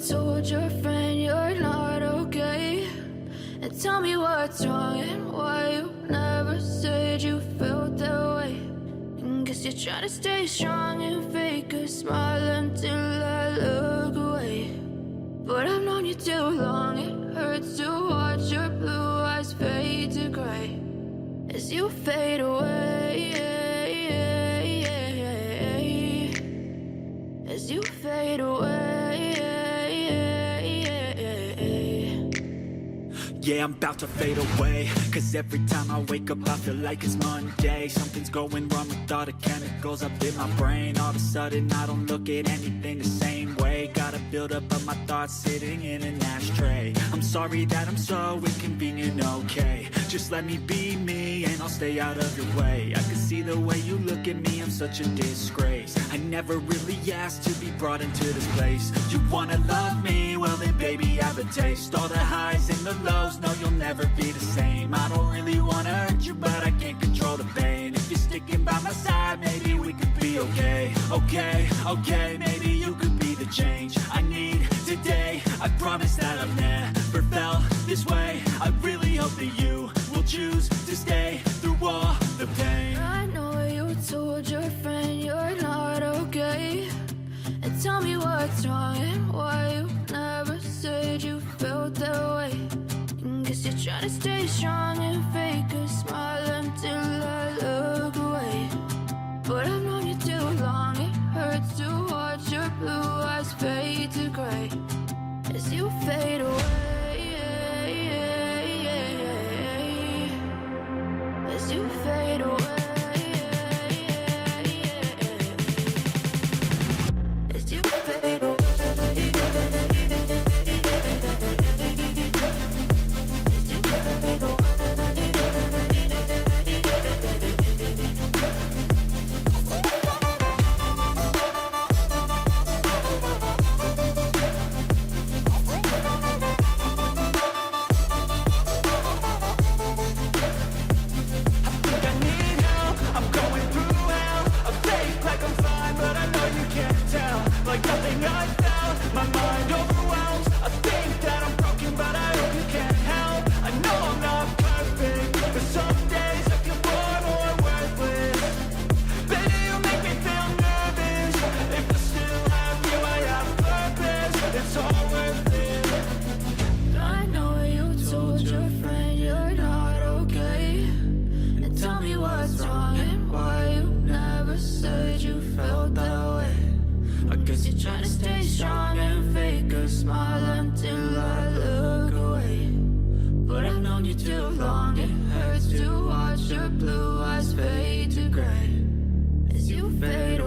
told your friend you're not okay? And tell me what's wrong and why you never said you felt that way. And guess you're trying to stay strong and fake a smile until I look away. But I've known you too long, it hurts to watch your blue eyes fade to gray as you fade away, as you fade away. Yeah, I'm about to fade away, cause every time I wake up I feel like it's Monday. Something's going wrong with all the chemicals up in my brain. All of a sudden I don't look at anything the same way. Got a build up of my thoughts sitting in an ashtray. I'm sorry that I'm so inconvenient, okay? Just let me be me and I'll stay out of your way. I can see the way you look at me, I'm such a disgrace. I never really asked to be brought into this place. You wanna love me? Well then baby, have a taste. All the highs and the lows, no, you'll never be the same. I don't really wanna hurt you, but I can't control the pain. If you're sticking by my side, maybe we could be okay. Okay, maybe you could be the change I need today. I promise that I've never felt this way. I really hope that you will choose to stay through all the pain. I know you told your friend you're not okay. And tell me what's wrong and why you never said you felt that way. And guess you're trying to stay strong and fake a smile until I look away. But I've known you too long, it hurts to watch your blue eyes fade to gray as you fade away, as you fade away. As you fade away. Like nothing I felt, my mind overwhelms. I think that I'm broken, but I hope you can't help. I know I'm not perfect, but some days I feel bored or worthless. Baby, you make me feel nervous. If I still have you, I have purpose. It's all worth it. I know you told your friend you're not okay. And tell me what's wrong and why you never said you felt that way. I guess you're trying to stay strong and fake a smile until I look away. But I've known you too long, it hurts to watch your blue eyes fade to gray as you fade